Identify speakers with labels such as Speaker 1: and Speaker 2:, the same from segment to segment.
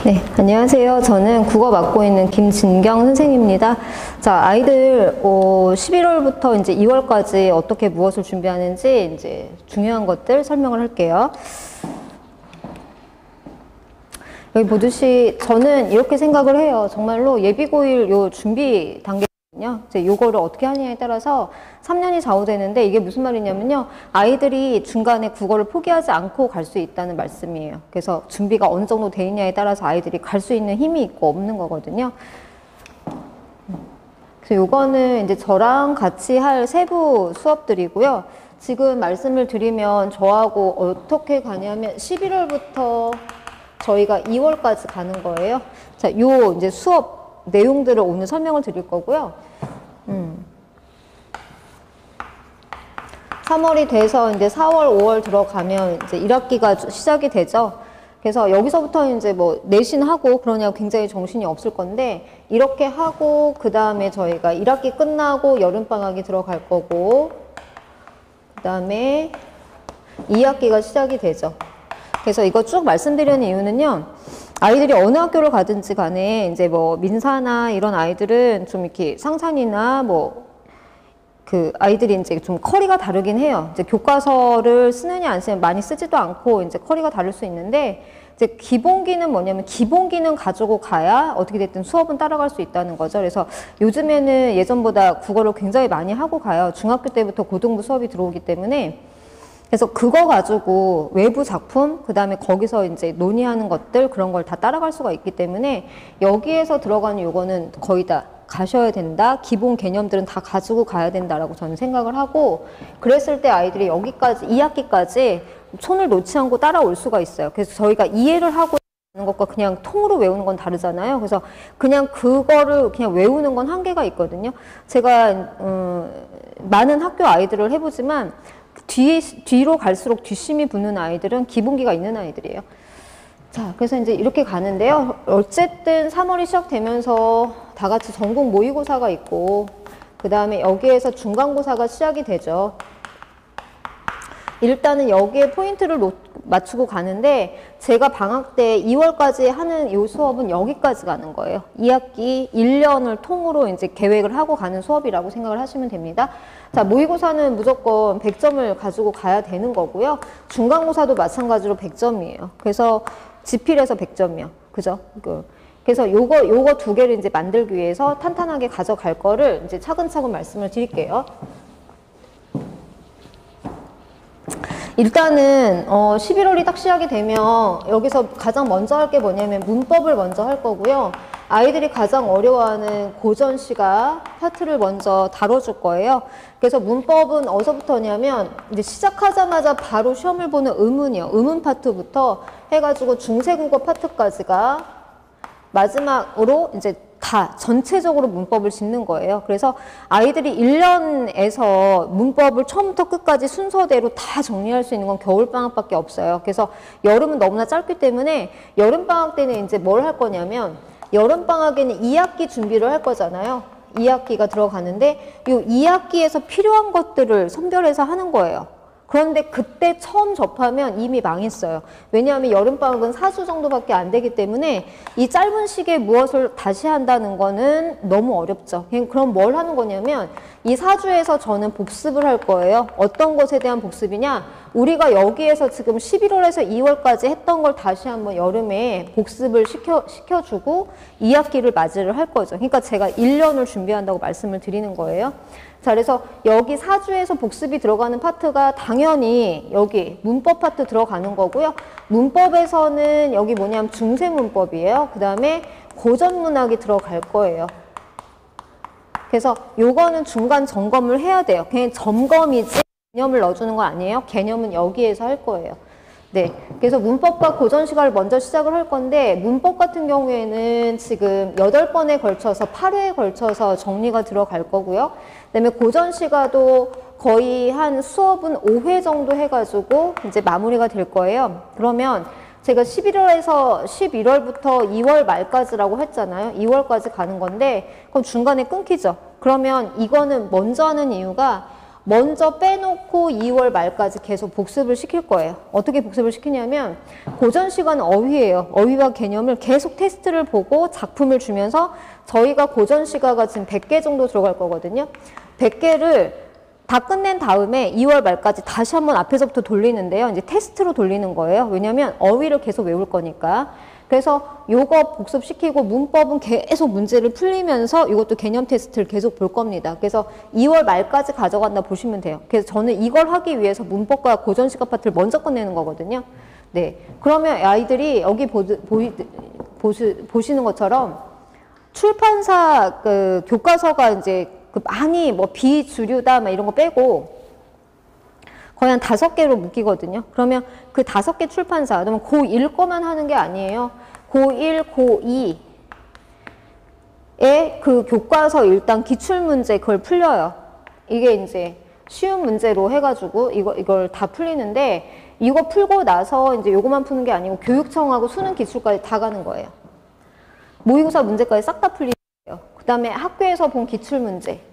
Speaker 1: 네, 안녕하세요. 저는 국어 맡고 있는 김진경 선생님입니다. 자, 아이들 11월부터 이제 2월까지 어떻게 무엇을 준비하는지 이제 중요한 것들 설명을 할게요. 여기 보듯이 저는 이렇게 생각을 해요. 정말로 예비고일 요 준비 단계거든요. 이제 요거를 어떻게 하느냐에 따라서 3년이 좌우되는데 이게 무슨 말이냐면요. 아이들이 중간에 국어를 포기하지 않고 갈 수 있다는 말씀이에요. 그래서 준비가 어느 정도 돼 있냐에 따라서 아이들이 갈 수 있는 힘이 있고 없는 거거든요. 그래서 요거는 이제 저랑 같이 할 세부 수업들이고요. 지금 말씀을 드리면 저하고 어떻게 가냐면 11월부터 저희가 2월까지 가는 거예요. 자, 요 이제 수업 내용들을 오늘 설명을 드릴 거고요. 3월이 돼서 이제 4월, 5월 들어가면 이제 1학기가 시작이 되죠. 그래서 여기서부터 이제 뭐 내신하고 그러냐고 굉장히 정신이 없을 건데 이렇게 하고 그 다음에 저희가 1학기 끝나고 여름방학이 들어갈 거고 그 다음에 2학기가 시작이 되죠. 그래서 이거 쭉 말씀드리는 이유는요. 아이들이 어느 학교를 가든지 간에 이제 뭐 민사나 이런 아이들은 좀 이렇게 상산이나 뭐 그 아이들이 이제 좀 커리가 다르긴 해요. 이제 교과서를 쓰느냐 안 쓰느냐 많이 쓰지도 않고 이제 커리가 다를 수 있는데 이제 기본기는 뭐냐면 기본기는 가지고 가야 어떻게 됐든 수업은 따라갈 수 있다는 거죠. 그래서 요즘에는 예전보다 국어를 굉장히 많이 하고 가요. 중학교 때부터 고등부 수업이 들어오기 때문에 그래서 그거 가지고 외부 작품, 그 다음에 거기서 이제 논의하는 것들 그런 걸 다 따라갈 수가 있기 때문에 여기에서 들어가는 요거는 거의 다 가셔야 된다. 기본 개념들은 다 가지고 가야 된다라고 저는 생각을 하고 그랬을 때 아이들이 여기까지 2학기까지 손을 놓지 않고 따라올 수가 있어요. 그래서 저희가 이해를 하고 하는 것과 그냥 통으로 외우는 건 다르잖아요. 그래서 그냥 그거를 그냥 외우는 건 한계가 있거든요. 제가 많은 학교 아이들을 해보지만 뒤로 갈수록 뒷심이 붙는 아이들은 기본기가 있는 아이들이에요. 자, 그래서 이제 이렇게 가는데요. 어쨌든 3월이 시작되면서 다 같이 전국 모의고사가 있고, 그 다음에 여기에서 중간고사가 시작이 되죠. 일단은 여기에 포인트를 맞추고 가는데, 제가 방학 때 2월까지 하는 이 수업은 여기까지 가는 거예요. 2학기 1년을 통으로 이제 계획을 하고 가는 수업이라고 생각을 하시면 됩니다. 자, 모의고사는 무조건 100점을 가지고 가야 되는 거고요. 중간고사도 마찬가지로 100점이에요. 그래서 지필에서 100점이요. 그죠? 그래서 요거 두 개를 이제 만들기 위해서 탄탄하게 가져갈 거를 이제 차근차근 말씀을 드릴게요. 일단은 11월이 딱 시작이 되면 여기서 가장 먼저 할 게 뭐냐면 문법을 먼저 할 거고요. 아이들이 가장 어려워하는 고전시가 파트를 먼저 다뤄줄 거예요. 그래서 문법은 어디서부터냐면 이제 시작하자마자 바로 시험을 보는 의문이요. 의문 파트부터 해가지고 중세국어 파트까지가 마지막으로 이제 다 전체적으로 문법을 짚는 거예요. 그래서 아이들이 1년에서 문법을 처음부터 끝까지 순서대로 다 정리할 수 있는 건 겨울방학밖에 없어요. 그래서 여름은 너무나 짧기 때문에 여름방학 때는 이제 뭘 할 거냐면 여름방학에는 2학기 준비를 할 거잖아요. 2학기가 들어가는데 이 2학기에서 필요한 것들을 선별해서 하는 거예요. 그런데 그때 처음 접하면 이미 망했어요. 왜냐하면 여름방학은 4주 정도밖에 안 되기 때문에 이 짧은 시기에 무엇을 다시 한다는 거는 너무 어렵죠. 그럼 뭘 하는 거냐면 이 4주에서 저는 복습을 할 거예요. 어떤 것에 대한 복습이냐? 우리가 여기에서 지금 11월에서 2월까지 했던 걸 다시 한번 여름에 복습을 시켜주고 2학기를 맞이를 할 거죠. 그러니까 제가 1년을 준비한다고 말씀을 드리는 거예요. 자, 그래서 여기 4주에서 복습이 들어가는 파트가 당연히 여기 문법 파트 들어가는 거고요. 문법에서는 여기 뭐냐면 중세문법이에요. 그 다음에 고전문학이 들어갈 거예요. 그래서 요거는 중간 점검을 해야 돼요. 그냥 점검이지 개념을 넣어주는 거 아니에요. 개념은 여기에서 할 거예요. 네, 그래서 문법과 고전시가를 먼저 시작을 할 건데 문법 같은 경우에는 지금 8번에 걸쳐서 8회에 걸쳐서 정리가 들어갈 거고요. 그다음에 고전시가도 거의 한 수업은 5회 정도 해가지고 이제 마무리가 될 거예요. 그러면 제가 11월에서 11월부터 2월 말까지라고 했잖아요. 2월까지 가는 건데 그럼 중간에 끊기죠. 그러면 이거는 먼저 하는 이유가 먼저 빼놓고 2월 말까지 계속 복습을 시킬 거예요. 어떻게 복습을 시키냐면 고전 시간은 어휘예요. 어휘와 개념을 계속 테스트를 보고 작품을 주면서 저희가 고전 시가가 지금 100개 정도 들어갈 거거든요. 100개를 다 끝낸 다음에 2월 말까지 다시 한번 앞에서부터 돌리는데요. 이제 테스트로 돌리는 거예요. 왜냐면 어휘를 계속 외울 거니까. 그래서 요거 복습시키고 문법은 계속 문제를 풀리면서 이것도 개념 테스트를 계속 볼 겁니다. 그래서 2월 말까지 가져간다 보시면 돼요. 그래서 저는 이걸 하기 위해서 문법과 고전 시가 파트를 먼저 끝내는 거거든요. 네. 그러면 아이들이 여기 보시는 것처럼 출판사 그 교과서가 이제 그 많이 뭐 비주류다 막 이런 거 빼고 거의 한 5개로 묶이거든요. 그러면 그 5개 출판사, 그러면 고1 거만 하는 게 아니에요. 고1, 고2의 그 교과서 일단 기출문제 그걸 풀려요. 이게 이제 쉬운 문제로 해가지고 이걸 다 풀리는데 이거 풀고 나서 이제 요거만 푸는 게 아니고 교육청하고 수능 기출까지 다 가는 거예요. 모의고사 문제까지 싹 다 풀리는 거예요. 그 다음에 학교에서 본 기출문제.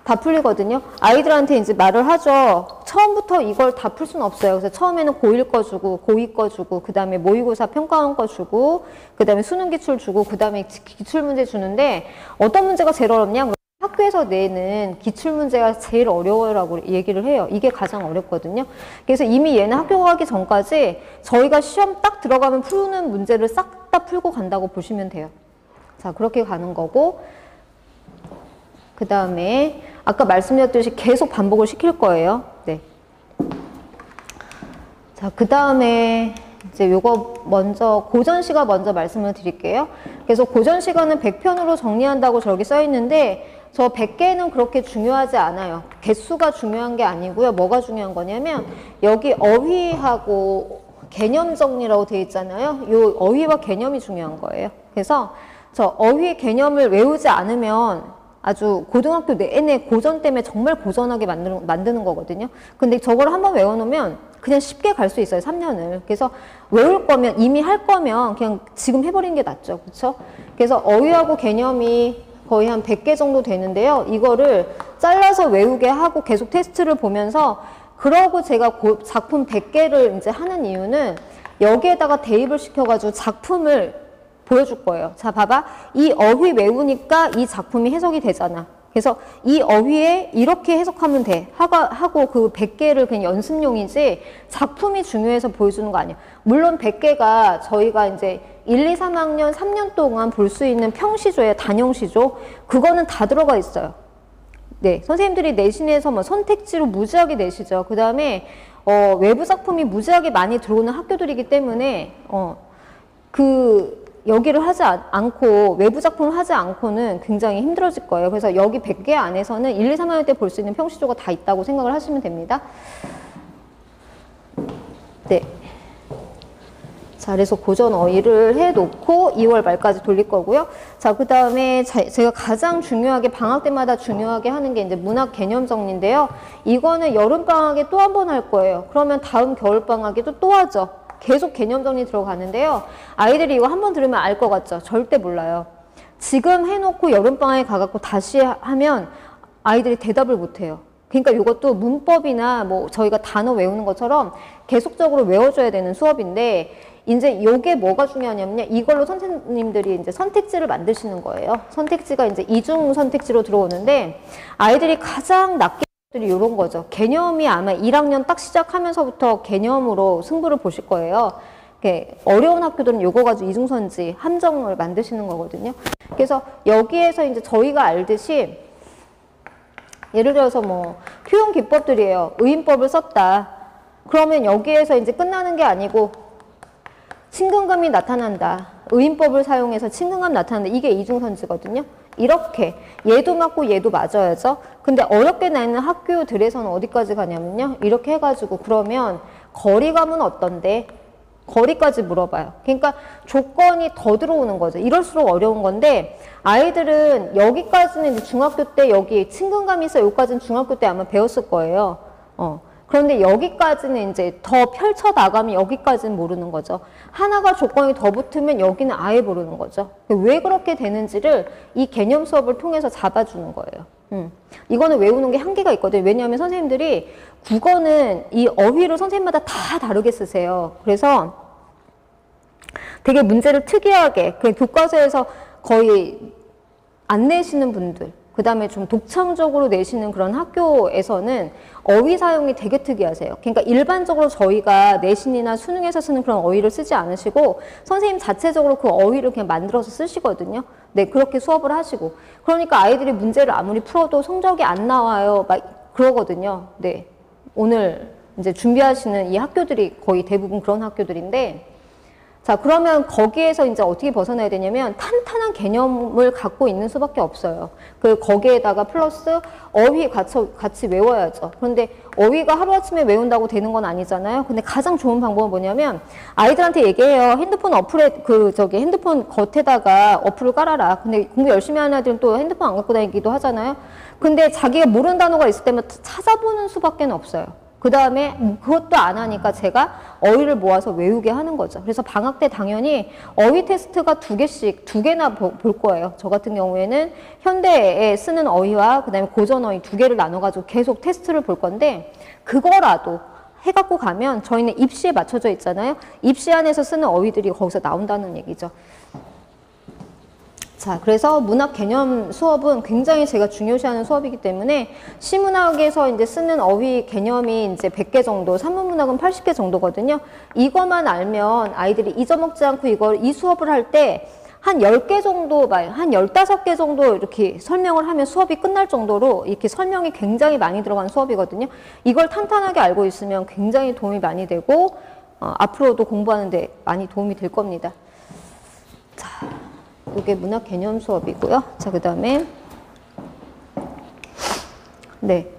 Speaker 1: 다 풀리거든요. 아이들한테 이제 말을 하죠. 처음부터 이걸 다 풀 수는 없어요. 그래서 처음에는 고1 거 주고, 고2 거 주고, 그 다음에 모의고사 평가원 거 주고, 그 다음에 수능 기출 주고, 그 다음에 기출 문제 주는데 어떤 문제가 제일 어렵냐? 학교에서 내는 기출 문제가 제일 어려워라고 얘기를 해요. 이게 가장 어렵거든요. 그래서 이미 얘는 학교 가기 전까지 저희가 시험 딱 들어가면 푸는 문제를 싹 다 풀고 간다고 보시면 돼요. 자, 그렇게 가는 거고, 그 다음에 아까 말씀드렸듯이 계속 반복을 시킬 거예요. 네. 자, 그 다음에 이제 요거 먼저 고전 시가 먼저 말씀을 드릴게요. 그래서 고전 시간은 100편으로 정리한다고 저기 써 있는데 저 100개는 그렇게 중요하지 않아요. 개수가 중요한 게 아니고요. 뭐가 중요한 거냐면 여기 어휘하고 개념 정리라고 되어 있잖아요. 요 어휘와 개념이 중요한 거예요. 그래서 저 어휘 개념을 외우지 않으면 아주 고등학교 내내 고전 때문에 정말 고전하게 만드는 거거든요. 근데 저걸 한번 외워놓으면 그냥 쉽게 갈 수 있어요, 3년을. 그래서 외울 거면, 이미 할 거면 그냥 지금 해버리는 게 낫죠. 그쵸? 그래서 어휘하고 개념이 거의 한 100개 정도 되는데요. 이거를 잘라서 외우게 하고 계속 테스트를 보면서 그러고 제가 작품 100개를 이제 하는 이유는 여기에다가 대입을 시켜가지고 작품을 보여줄 거예요. 자, 봐봐. 이 어휘 외우니까 이 작품이 해석이 되잖아. 그래서 이 어휘에 이렇게 해석하면 돼. 하고 그 100개를 그냥 연습용이지 작품이 중요해서 보여주는 거 아니야. 물론 100개가 저희가 이제 1, 2, 3학년 3년 동안 볼 수 있는 평시조예요. 단형시조. 그거는 다 들어가 있어요. 네, 선생님들이 내신에서 뭐 선택지로 무지하게 내시죠. 그 다음에 외부 작품이 무지하게 많이 들어오는 학교들이기 때문에 여기를 하지 않고 외부 작품을 하지 않고는 굉장히 힘들어질 거예요. 그래서 여기 100개 안에서는 1, 2, 3학년 때 볼 수 있는 평시조가 다 있다고 생각을 하시면 됩니다. 네. 자, 그래서 고전 어휘를 해놓고 2월 말까지 돌릴 거고요. 자, 그 다음에 제가 가장 중요하게 방학 때마다 중요하게 하는 게 이제 문학 개념 정리인데요. 이거는 여름방학에 또 한 번 할 거예요. 그러면 다음 겨울방학에도 또 하죠. 계속 개념 정리 들어가는데요. 아이들이 이거 한 번 들으면 알 것 같죠? 절대 몰라요. 지금 해놓고 여름방학에 가갖고 다시 하면 아이들이 대답을 못해요. 그러니까 이것도 문법이나 뭐 저희가 단어 외우는 것처럼 계속적으로 외워줘야 되는 수업인데 이제 요게 뭐가 중요하냐면요. 이걸로 선생님들이 이제 선택지를 만드시는 거예요. 선택지가 이제 이중 선택지로 들어오는데 아이들이 가장 낮게 이런 거죠. 개념이 아마 1학년 딱 시작하면서부터 개념으로 승부를 보실 거예요. 어려운 학교들은 요거 가지고 이중선지 함정을 만드시는 거거든요. 그래서 여기에서 이제 저희가 알듯이 예를 들어서 뭐 표현 기법들이에요. 의인법을 썼다. 그러면 여기에서 이제 끝나는 게 아니고 친근감이 나타난다. 의인법을 사용해서 친근감 나타난다. 이게 이중선지거든요. 이렇게 얘도 맞고 얘도 맞아야죠. 근데 어렵게 나는 학교들에서는 어디까지 가냐면요. 이렇게 해가지고 그러면 거리감은 어떤데? 거리까지 물어봐요. 그러니까 조건이 더 들어오는 거죠. 이럴수록 어려운 건데 아이들은 여기까지는 이제 중학교 때 여기 친근감이 있어. 여기까지는 중학교 때 아마 배웠을 거예요. 그런데 여기까지는 이제 더 펼쳐 나가면 여기까지는 모르는 거죠. 하나가 조건이 더 붙으면 여기는 아예 모르는 거죠. 왜 그렇게 되는지를 이 개념 수업을 통해서 잡아주는 거예요. 이거는 외우는 게 한계가 있거든요. 왜냐하면 선생님들이 국어는 이 어휘를 선생님마다 다 다르게 쓰세요. 그래서 되게 문제를 특이하게 그 교과서에서 거의 안 내시는 분들, 그 다음에 좀 독창적으로 내시는 그런 학교에서는 어휘 사용이 되게 특이하세요. 그러니까 일반적으로 저희가 내신이나 수능에서 쓰는 그런 어휘를 쓰지 않으시고 선생님 자체적으로 그 어휘를 그냥 만들어서 쓰시거든요. 네, 그렇게 수업을 하시고. 그러니까 아이들이 문제를 아무리 풀어도 성적이 안 나와요. 막 그러거든요. 네. 오늘 이제 준비하시는 이 학교들이 거의 대부분 그런 학교들인데, 자, 그러면 거기에서 이제 어떻게 벗어나야 되냐면 탄탄한 개념을 갖고 있는 수밖에 없어요. 거기에다가 플러스 어휘 같이 외워야죠. 그런데 어휘가 하루아침에 외운다고 되는 건 아니잖아요. 근데 가장 좋은 방법은 뭐냐면 아이들한테 얘기해요. 핸드폰 어플에 핸드폰 겉에다가 어플을 깔아라. 근데 공부 열심히 하는 아이들은 또 핸드폰 안 갖고 다니기도 하잖아요. 근데 자기가 모르는 단어가 있을 때면 찾아보는 수밖에 없어요. 그 다음에 그것도 안 하니까 제가 어휘를 모아서 외우게 하는 거죠. 그래서 방학 때 당연히 어휘 테스트가 두 개나 볼 거예요. 저 같은 경우에는 현대에 쓰는 어휘와 그 다음에 고전 어휘 두 개를 나눠가지고 계속 테스트를 볼 건데, 그거라도 해갖고 가면 저희는 입시에 맞춰져 있잖아요. 입시 안에서 쓰는 어휘들이 거기서 나온다는 얘기죠. 자, 그래서 문학 개념 수업은 굉장히 제가 중요시하는 수업이기 때문에 시문학에서 이제 쓰는 어휘 개념이 이제 100개 정도, 산문문학은 80개 정도거든요. 이것만 알면 아이들이 잊어먹지 않고 이 수업을 할 때 한 10개 정도, 한 15개 정도 이렇게 설명을 하면 수업이 끝날 정도로 이렇게 설명이 굉장히 많이 들어가는 수업이거든요. 이걸 탄탄하게 알고 있으면 굉장히 도움이 많이 되고, 앞으로도 공부하는데 많이 도움이 될 겁니다. 자. 이게 문학 개념 수업이고요. 자, 그 다음에 네,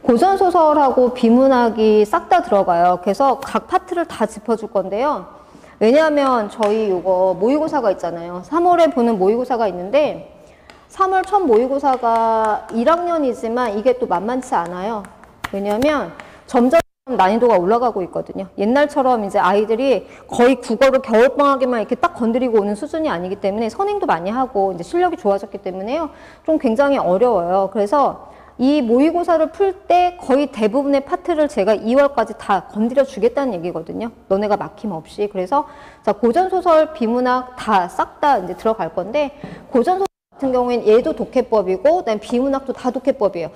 Speaker 1: 고전소설하고 비문학이 싹 다 들어가요. 그래서 각 파트를 다 짚어줄 건데요. 왜냐하면 저희 요거 모의고사가 있잖아요. 3월에 보는 모의고사가 있는데 3월 첫 모의고사가 1학년이지만 이게 또 만만치 않아요. 왜냐하면 점점 난이도가 올라가고 있거든요. 옛날처럼 이제 아이들이 거의 국어를 겨울방학에만 이렇게 딱 건드리고 오는 수준이 아니기 때문에 선행도 많이 하고 이제 실력이 좋아졌기 때문에요. 좀 굉장히 어려워요. 그래서 이 모의고사를 풀 때 거의 대부분의 파트를 제가 2월까지 다 건드려 주겠다는 얘기거든요. 너네가 막힘없이. 그래서 자, 고전소설, 비문학 다 싹 다 이제 들어갈 건데, 고전소설 같은 경우에는 얘도 독해법이고 그다음에 비문학도 다 독해법이에요.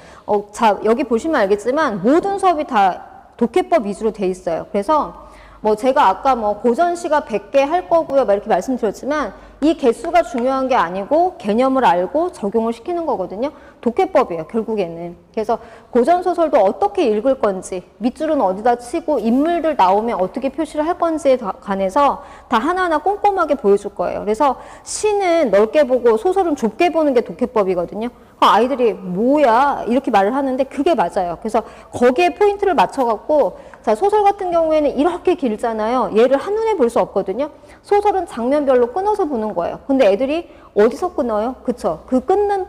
Speaker 1: 자, 여기 보시면 알겠지만 모든 수업이 다 독해법 위주로 돼 있어요. 그래서 뭐 제가 아까 뭐 고전시가 100개 할 거고요, 막 이렇게 말씀드렸지만 이 개수가 중요한 게 아니고 개념을 알고 적용을 시키는 거거든요. 독해법이에요, 결국에는. 그래서 고전소설도 어떻게 읽을 건지, 밑줄은 어디다 치고 인물들 나오면 어떻게 표시를 할 건지에 관해서 다 하나하나 꼼꼼하게 보여줄 거예요. 그래서 시는 넓게 보고 소설은 좁게 보는 게 독해법이거든요. 아이들이 뭐야 이렇게 말을 하는데 그게 맞아요. 그래서 거기에 포인트를 맞춰갖고, 자, 소설 같은 경우에는 이렇게 길잖아요. 얘를 한눈에 볼 수 없거든요. 소설은 장면별로 끊어서 보는 거예요. 근데 애들이 어디서 끊어요? 그쵸? 그 끊는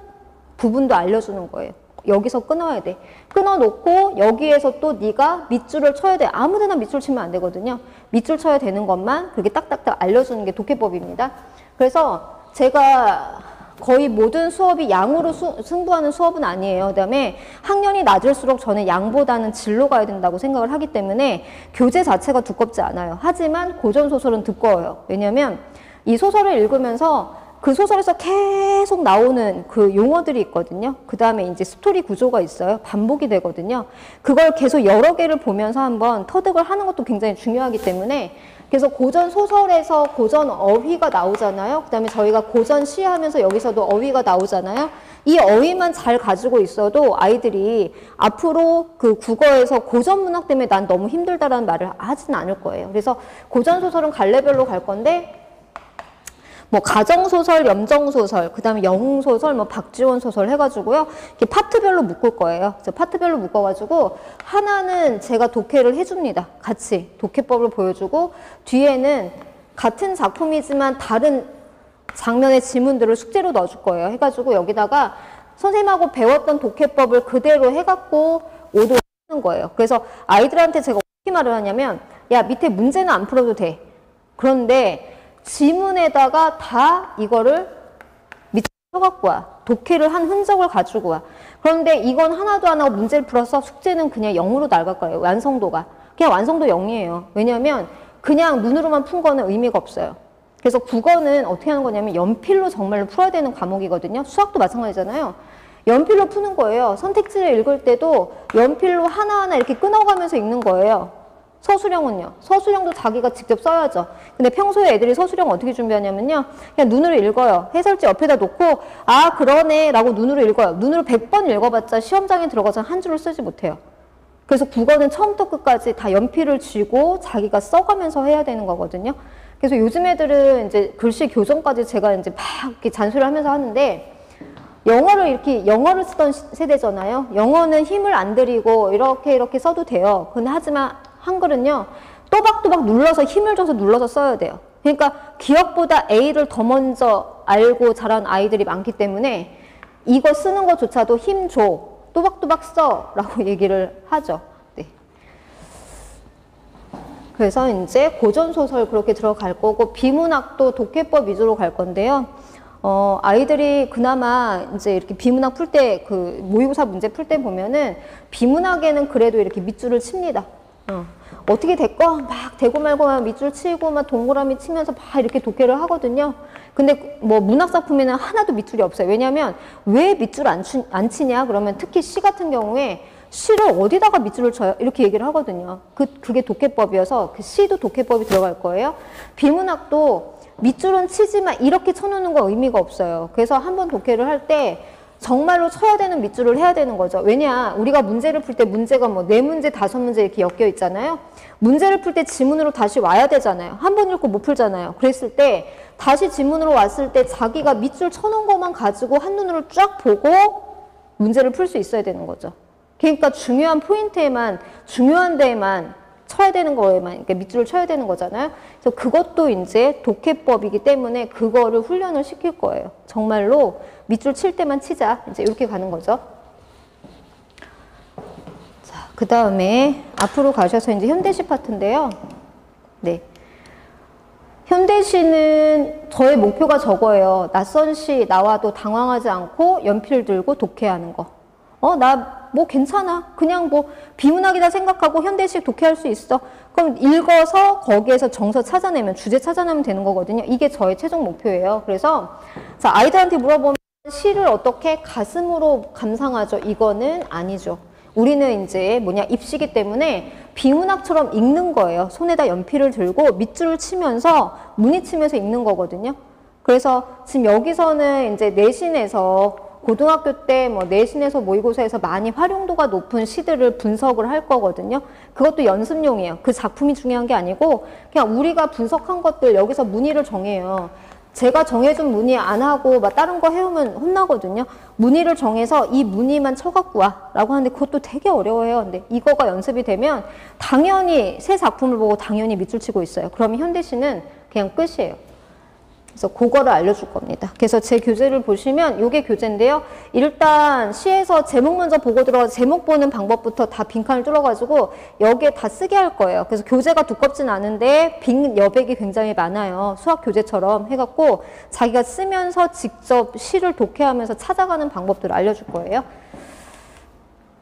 Speaker 1: 부분도 알려주는 거예요. 여기서 끊어야 돼. 끊어놓고 여기에서 또 네가 밑줄을 쳐야 돼. 아무데나 밑줄 치면 안 되거든요. 밑줄 쳐야 되는 것만 그렇게 딱딱딱 알려주는 게 독해법입니다. 그래서 제가 거의 모든 수업이 양으로 승부하는 수업은 아니에요. 그다음에 학년이 낮을수록 저는 양보다는 질로 가야 된다고 생각을 하기 때문에 교재 자체가 두껍지 않아요. 하지만 고전소설은 두꺼워요. 왜냐하면 이 소설을 읽으면서 그 소설에서 계속 나오는 그 용어들이 있거든요. 그 다음에 이제 스토리 구조가 있어요. 반복이 되거든요. 그걸 계속 여러 개를 보면서 한번 터득을 하는 것도 굉장히 중요하기 때문에, 그래서 고전 소설에서 고전 어휘가 나오잖아요. 그 다음에 저희가 고전 시 하면서 여기서도 어휘가 나오잖아요. 이 어휘만 잘 가지고 있어도 아이들이 앞으로 그 국어에서 고전 문학 때문에 난 너무 힘들다라는 말을 하진 않을 거예요. 그래서 고전 소설은 갈래별로 갈 건데, 뭐 가정소설, 염정소설, 그 다음에 영웅소설, 뭐 박지원 소설 해가지고요. 이렇게 파트별로 묶을 거예요. 그래서 파트별로 묶어가지고 하나는 제가 독해를 해줍니다. 같이 독해법을 보여주고, 뒤에는 같은 작품이지만 다른 장면의 지문들을 숙제로 넣어줄 거예요. 해가지고 여기다가 선생님하고 배웠던 독해법을 그대로 해갖고 오도 하는 거예요. 그래서 아이들한테 제가 어떻게 말을 하냐면, 야, 밑에 문제는 안 풀어도 돼. 그런데 지문에다가 다 이거를 밑에 써갖고 와. 독해를 한 흔적을 가지고 와. 그런데 이건 하나도 안 하고 문제를 풀어서 숙제는 그냥 0으로 나갈 거예요. 완성도가. 그냥 완성도 0이에요. 왜냐하면 그냥 눈으로만 푼 거는 의미가 없어요. 그래서 국어는 어떻게 하는 거냐면 연필로 정말로 풀어야 되는 과목이거든요. 수학도 마찬가지잖아요. 연필로 푸는 거예요. 선택지를 읽을 때도 연필로 하나하나 이렇게 끊어가면서 읽는 거예요. 서술형은요. 서술형도 자기가 직접 써야죠. 근데 평소에 애들이 서술형 어떻게 준비하냐면요. 그냥 눈으로 읽어요. 해설지 옆에다 놓고 아 그러네 라고 눈으로 읽어요. 눈으로 100번 읽어봤자 시험장에 들어가서 한 줄을 쓰지 못해요. 그래서 국어는 처음부터 끝까지 다 연필을 쥐고 자기가 써가면서 해야 되는 거거든요. 그래서 요즘 애들은 이제 글씨 교정까지 제가 이제 막 이렇게 잔소리를 하면서 하는데 영어를 이렇게 영어를 쓰던 세대잖아요. 영어는 힘을 안 들이고 이렇게 써도 돼요. 근데 하지만 한글은요. 또박또박 눌러서 힘을 줘서 눌러서 써야 돼요. 그러니까 기억보다 A를 더 먼저 알고 자란 아이들이 많기 때문에 이거 쓰는 것조차도 힘 줘. 또박또박 써 라고 얘기를 하죠. 네. 그래서 이제 고전소설 그렇게 들어갈 거고 비문학도 독해법 위주로 갈 건데요. 아이들이 그나마 이제 이렇게 비문학 풀 때 그 모의고사 문제 풀 때 보면은 비문학에는 그래도 이렇게 밑줄을 칩니다. 어떻게 됐건 막 대고 말고 막 밑줄 치고 막 동그라미 치면서 막 이렇게 독해를 하거든요. 근데 뭐 문학작품에는 하나도 밑줄이 없어요. 왜냐하면 왜 밑줄 안 치냐? 그러면 특히 시 같은 경우에 시를 어디다가 밑줄을 쳐요? 이렇게 얘기를 하거든요. 그게 독해법이어서 그 시도 독해법이 들어갈 거예요. 비문학도 밑줄은 치지만 이렇게 쳐놓는 건 의미가 없어요. 그래서 한번 독해를 할 때 정말로 쳐야 되는 밑줄을 해야 되는 거죠. 왜냐, 우리가 문제를 풀 때 문제가 뭐 4문제, 5문제 이렇게 엮여 있잖아요. 문제를 풀 때 지문으로 다시 와야 되잖아요. 한 번 읽고 못 풀잖아요. 그랬을 때 다시 지문으로 왔을 때 자기가 밑줄 쳐놓은 것만 가지고 한눈으로 쫙 보고 문제를 풀 수 있어야 되는 거죠. 그러니까 중요한 포인트에만, 중요한 데에만 쳐야 되는 거에만 그러니까 밑줄을 쳐야 되는 거잖아요. 그래서 그것도 이제 독해법이기 때문에 그거를 훈련을 시킬 거예요. 정말로 밑줄 칠 때만 치자. 이제 이렇게 가는 거죠. 자, 그 다음에 앞으로 가셔서 이제 현대시 파트인데요. 네. 현대시는 저의 목표가 저거예요. 낯선 시 나와도 당황하지 않고 연필 들고 독해하는 거. 나 뭐 괜찮아. 그냥 뭐 비문학이다 생각하고 현대식 독해할 수 있어. 그럼 읽어서 거기에서 정서 찾아내면, 주제 찾아내면 되는 거거든요. 이게 저의 최종 목표예요. 그래서 자, 아이들한테 물어보면 시를 어떻게 가슴으로 감상하죠? 이거는 아니죠. 우리는 이제 입시기 때문에 비문학처럼 읽는 거예요. 손에다 연필을 들고 밑줄을 치면서 무늬 치면서 읽는 거거든요. 그래서 지금 여기서는 이제 내신에서 고등학교 때 뭐 내신에서 모의고사에서 많이 활용도가 높은 시들을 분석을 할 거거든요. 그것도 연습용이에요. 그 작품이 중요한 게 아니고 그냥 우리가 분석한 것들 여기서 무늬를 정해요. 제가 정해준 무늬 안 하고 막 다른 거 해오면 혼나거든요. 무늬를 정해서 이 무늬만 쳐갖고 와 라고 하는데 그것도 되게 어려워요. 근데 이거가 연습이 되면 당연히 새 작품을 보고 당연히 밑줄 치고 있어요. 그러면 현대시는 그냥 끝이에요. 그래서 그거를 알려줄 겁니다. 그래서 제 교재를 보시면 이게 교재인데요. 일단 시에서 제목 먼저 보고 들어가서 제목 보는 방법부터 다 빈칸을 뚫어가지고 여기에 다 쓰게 할 거예요. 그래서 교재가 두껍진 않은데 빈 여백이 굉장히 많아요. 수학 교재처럼 해갖고 자기가 쓰면서 직접 시를 독해하면서 찾아가는 방법들을 알려줄 거예요.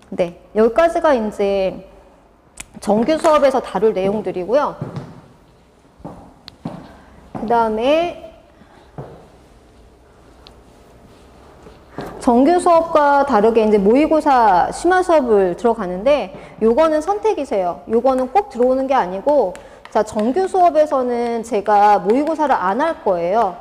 Speaker 1: 네, 여기까지가 이제 정규 수업에서 다룰 내용들이고요. 그 다음에 정규 수업과 다르게 이제 모의고사 심화 수업을 들어가는데 요거는 선택이세요. 요거는 꼭 들어오는 게 아니고 자, 정규 수업에서는 제가 모의고사를 안 할 거예요.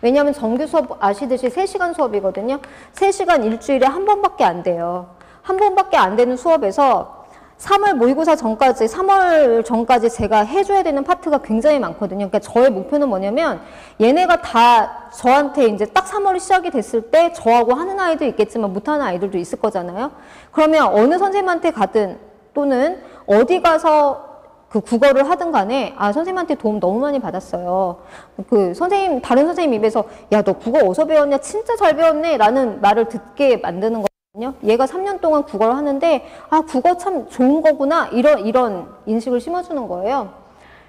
Speaker 1: 왜냐하면 정규 수업 아시듯이 3시간 수업이거든요. 3시간 일주일에 한 번밖에 안 돼요. 한 번밖에 안 되는 수업에서 3월 모의고사 전까지, 3월 전까지 제가 해줘야 되는 파트가 굉장히 많거든요. 그러니까 저의 목표는 뭐냐면 얘네가 다 저한테 이제 딱 3월이 시작이 됐을 때 저하고 하는 아이도 있겠지만 못하는 아이들도 있을 거잖아요. 그러면 어느 선생님한테 가든 또는 어디 가서 그 국어를 하든 간에 선생님한테 도움 너무 많이 받았어요. 다른 선생님 입에서 야, 너 국어 어디서 배웠냐? 진짜 잘 배웠네? 라는 말을 듣게 만드는 거. 얘가 3년 동안 국어를 하는데 아 국어 참 좋은 거구나 이런 인식을 심어주는 거예요.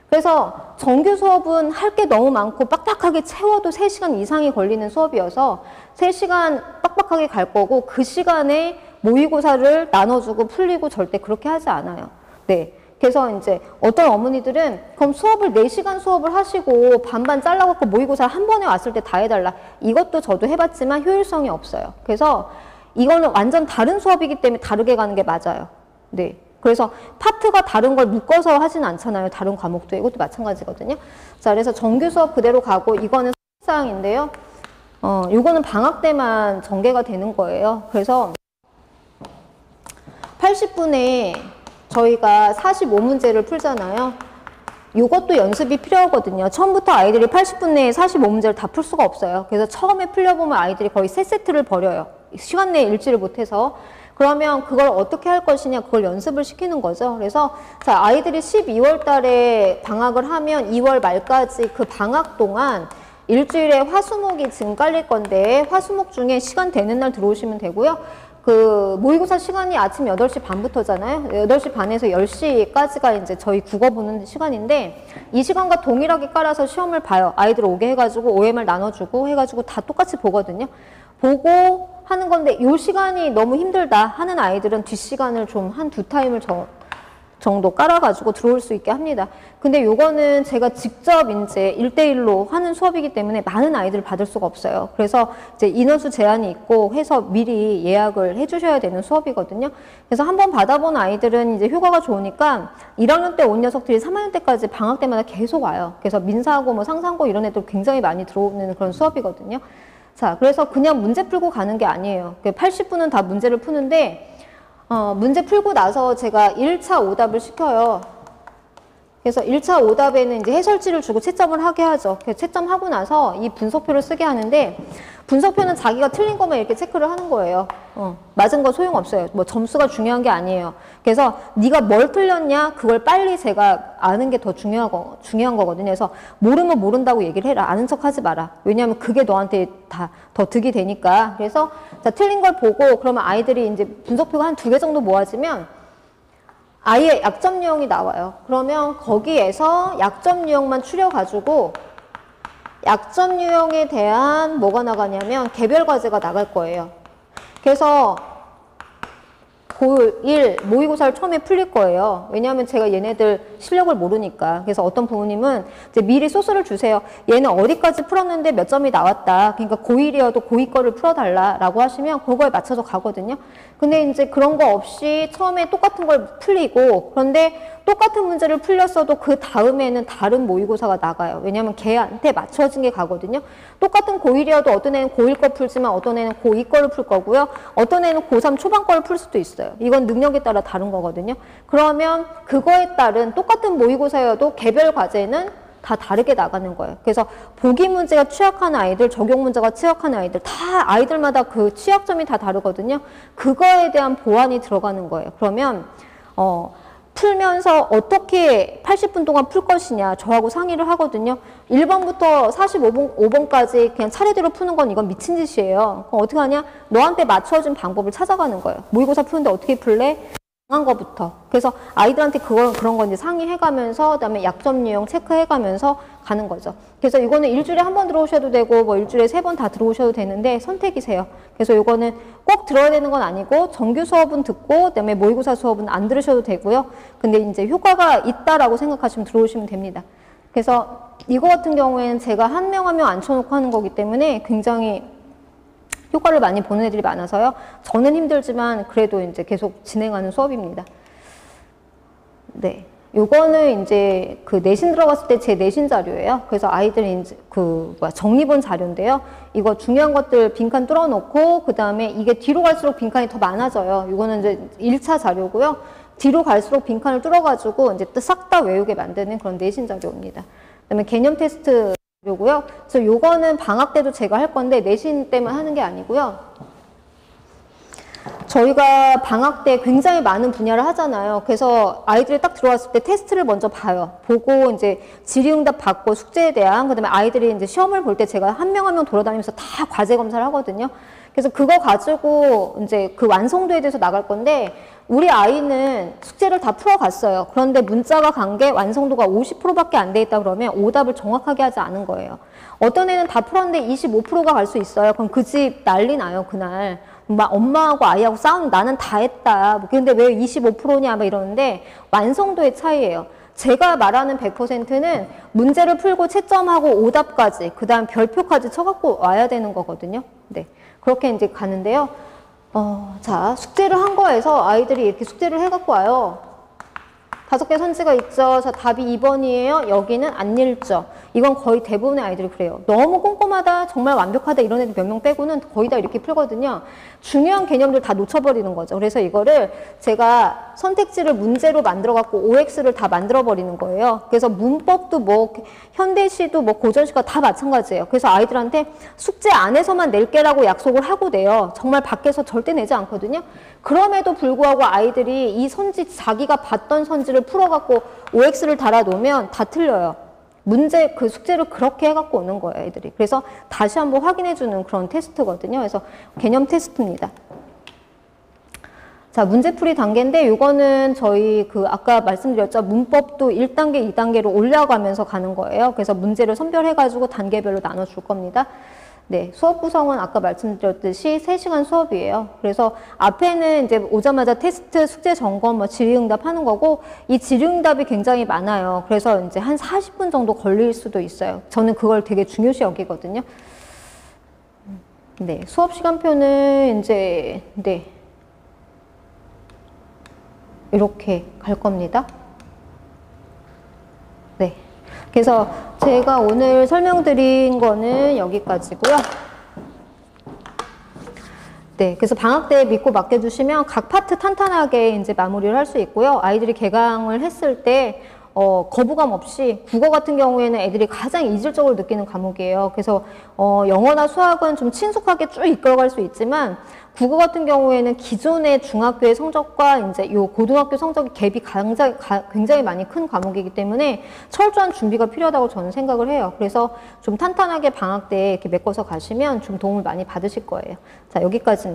Speaker 1: 그래서 정규 수업은 할 게 너무 많고 빡빡하게 채워도 3시간 이상이 걸리는 수업이어서 3시간 빡빡하게 갈 거고 그 시간에 모의고사를 나눠주고 풀리고 절대 그렇게 하지 않아요. 네. 그래서 이제 어떤 어머니들은 그럼 수업을 4시간 수업을 하시고 반반 잘라갖고 모의고사 한 번에 왔을 때 다 해달라. 이것도 저도 해봤지만 효율성이 없어요. 그래서 이거는 완전 다른 수업이기 때문에 다르게 가는 게 맞아요. 네. 그래서 파트가 다른 걸 묶어서 하진 않잖아요. 다른 과목도. 이것도 마찬가지거든요. 자, 그래서 정규 수업 그대로 가고 이거는 사항인데요. 이거는 방학 때만 전개가 되는 거예요. 그래서 80분에 저희가 45문제를 풀잖아요. 이것도 연습이 필요하거든요. 처음부터 아이들이 80분 내에 45문제를 다 풀 수가 없어요. 그래서 처음에 풀려보면 아이들이 거의 3세트를 버려요. 시간 내에 읽지를 못해서. 그러면 그걸 어떻게 할 것이냐, 그걸 연습을 시키는 거죠. 그래서 자, 아이들이 12월 달에 방학을 하면 2월 말까지 그 방학 동안 일주일에 화수목이 지금 깔릴 건데 화수목 중에 시간 되는 날 들어오시면 되고요. 그 모의고사 시간이 아침 8시 반부터잖아요. 8시 반에서 10시까지가 이제 저희 국어 보는 시간인데 이 시간과 동일하게 깔아서 시험을 봐요. 아이들 오게 해가지고 OMR 나눠주고 해가지고 다 똑같이 보거든요. 보고 하는 건데 이 시간이 너무 힘들다 하는 아이들은 뒷시간을 좀 한 2타임을 정도 깔아가지고 들어올 수 있게 합니다. 근데 요거는 제가 직접 이제 1대1로 하는 수업이기 때문에 많은 아이들을 받을 수가 없어요. 그래서 이제 인원수 제한이 있고 해서 미리 예약을 해주셔야 되는 수업이거든요. 그래서 한번 받아본 아이들은 이제 효과가 좋으니까 1학년 때 온 녀석들이 3학년 때까지 방학 때마다 계속 와요. 그래서 민사하고 뭐 상상고 이런 애들 굉장히 많이 들어오는 그런 수업이거든요. 자, 그래서 그냥 문제 풀고 가는 게 아니에요. 80분은 다 문제를 푸는데 문제 풀고 나서 제가 1차 오답을 시켜요. 그래서 1차 오답에는 이제 해설지를 주고 채점을 하게 하죠. 그래서 채점하고 나서 이 분석표를 쓰게 하는데 분석표는 자기가 틀린 것만 이렇게 체크를 하는 거예요. 맞은 거 소용없어요. 뭐 점수가 중요한 게 아니에요. 그래서 네가 뭘 틀렸냐 그걸 빨리 제가 아는 게 더 중요한 거거든요. 그래서 모르면 모른다고 얘기를 해라. 아는 척 하지 마라. 왜냐하면 그게 너한테 다 더 득이 되니까. 그래서 자, 틀린 걸 보고 그러면 아이들이 이제 분석표가 한 2개 정도 모아지면 아예 약점 유형이 나와요. 그러면 거기에서 약점 유형만 추려가지고 약점 유형에 대한 뭐가 나가냐면 개별 과제가 나갈 거예요. 그래서 고1 모의고사를 처음에 풀릴 거예요. 왜냐하면 제가 얘네들 실력을 모르니까. 그래서 어떤 부모님은 이제 미리 소스를 주세요. 얘는 어디까지 풀었는데 몇 점이 나왔다. 그러니까 고1이어도 고2 거를 풀어달라라고 하시면 그거에 맞춰서 가거든요. 근데 이제 그런 거 없이 처음에 똑같은 걸 풀리고 그런데 똑같은 문제를 풀렸어도 그 다음에는 다른 모의고사가 나가요. 왜냐하면 걔한테 맞춰진 게 가거든요. 똑같은 고1이어도 어떤 애는 고1 거 풀지만 어떤 애는 고2 거를 풀 거고요. 어떤 애는 고3 초반 거를 풀 수도 있어요. 이건 능력에 따라 다른 거거든요. 그러면 그거에 따른 똑같은 모의고사여도 개별 과제는 다 다르게 나가는 거예요. 그래서 보기 문제가 취약한 아이들, 적용 문제가 취약한 아이들, 다 아이들마다 그 취약점이 다 다르거든요. 그거에 대한 보완이 들어가는 거예요. 그러면 풀면서 어떻게 80분 동안 풀 것이냐 저하고 상의를 하거든요. 1번부터 45번까지 그냥 차례대로 푸는 건 이건 미친 짓이에요. 그럼 어떻게 하냐? 너한테 맞춰준 방법을 찾아가는 거예요. 모의고사 푸는데 어떻게 풀래? 강한 거부터. 그래서 아이들한테 그런 거 이제 상의해가면서 그다음에 약점 유형 체크해가면서 가는 거죠. 그래서 이거는 일주일에 한 번 들어오셔도 되고 뭐 일주일에 3번 다 들어오셔도 되는데 선택이세요. 그래서 이거는 꼭 들어야 되는 건 아니고 정규 수업은 듣고 그다음에 모의고사 수업은 안 들으셔도 되고요. 근데 이제 효과가 있다라고 생각하시면 들어오시면 됩니다. 그래서 이거 같은 경우에는 제가 한 명 한 명 앉혀놓고 하는 거기 때문에 굉장히 효과를 많이 보는 애들이 많아서요. 저는 힘들지만 그래도 이제 계속 진행하는 수업입니다. 네. 요거는 이제 그 내신 들어갔을 때 제 내신 자료예요. 그래서 아이들이 이제 정리본 자료인데요. 이거 중요한 것들 빈칸 뚫어놓고 그 다음에 이게 뒤로 갈수록 빈칸이 더 많아져요. 이거는 이제 1차 자료고요. 뒤로 갈수록 빈칸을 뚫어가지고 이제 싹 다 외우게 만드는 그런 내신 자료입니다. 그다음에 개념 테스트 요고요. 그래서 요거는 방학 때도 제가 할 건데 내신 때만 하는 게 아니고요. 저희가 방학 때 굉장히 많은 분야를 하잖아요. 그래서 아이들이 딱 들어왔을 때 테스트를 먼저 봐요. 보고 이제 질의응답 받고 숙제에 대한 그다음에 아이들이 이제 시험을 볼 때 제가 한 명 한 명 돌아다니면서 다 과제 검사를 하거든요. 그래서 그거 가지고 이제 그 완성도에 대해서 나갈 건데, 우리 아이는 숙제를 다 풀어갔어요. 그런데 문자가 간 게 완성도가 50%밖에 안 돼 있다 그러면 오답을 정확하게 하지 않은 거예요. 어떤 애는 다 풀었는데 25%가 갈 수 있어요. 그럼 그 집 난리 나요, 그날. 막 엄마하고 아이하고 싸우는, 나는 다 했다. 근데 왜 25%냐 막 이러는데 완성도의 차이예요. 제가 말하는 100%는 문제를 풀고 채점하고 오답까지, 그 다음 별표까지 쳐갖고 와야 되는 거거든요. 네. 그렇게 이제 가는데요. 자, 숙제를 한 거에서 아이들이 이렇게 숙제를 해갖고 와요. 5개 선지가 있죠. 자, 답이 2번이에요. 여기는 안 읽죠. 이건 거의 대부분의 아이들이 그래요. 너무 꼼꼼하다, 정말 완벽하다 이런 애들 몇 명 빼고는 거의 다 이렇게 풀거든요. 중요한 개념들 다 놓쳐버리는 거죠. 그래서 이거를 제가 선택지를 문제로 만들어갖고 OX를 다 만들어버리는 거예요. 그래서 문법도 뭐 현대시도 뭐 고전시가 다 마찬가지예요. 그래서 아이들한테 숙제 안에서만 낼게라고 약속을 하고 내요. 정말 밖에서 절대 내지 않거든요. 그럼에도 불구하고 아이들이 이 선지, 자기가 봤던 선지를 풀어갖고 OX를 달아놓으면 다 틀려요. 문제, 그 숙제를 그렇게 해갖고 오는 거예요, 애들이. 그래서 다시 한번 확인해주는 그런 테스트거든요. 그래서 개념 테스트입니다. 자, 문제풀이 단계인데, 이거는 저희 아까 말씀드렸죠. 문법도 1단계, 2단계로 올라가면서 가는 거예요. 그래서 문제를 선별해가지고 단계별로 나눠줄 겁니다. 네, 수업 구성은 아까 말씀드렸듯이 3시간 수업이에요. 그래서 앞에는 이제 오자마자 테스트, 숙제 점검, 뭐 질의응답 하는 거고, 이 질의응답이 굉장히 많아요. 그래서 이제 한 40분 정도 걸릴 수도 있어요. 저는 그걸 되게 중요시 여기거든요. 네, 수업 시간표는 이제, 네. 이렇게 갈 겁니다. 네. 그래서 제가 오늘 설명드린 거는 여기까지고요. 네, 그래서 방학 때 믿고 맡겨주시면 각 파트 탄탄하게 이제 마무리를 할 수 있고요. 아이들이 개강을 했을 때 거부감 없이, 국어 같은 경우에는 애들이 가장 이질적으로 느끼는 과목이에요. 그래서 영어나 수학은 좀 친숙하게 쭉 이끌어갈 수 있지만, 국어 같은 경우에는 기존의 중학교의 성적과 이제 요 고등학교 성적의 갭이 굉장히 많이 큰 과목이기 때문에 철저한 준비가 필요하다고 저는 생각을 해요. 그래서 좀 탄탄하게 방학 때 이렇게 메꿔서 가시면 좀 도움을 많이 받으실 거예요. 자, 여기까지입니다.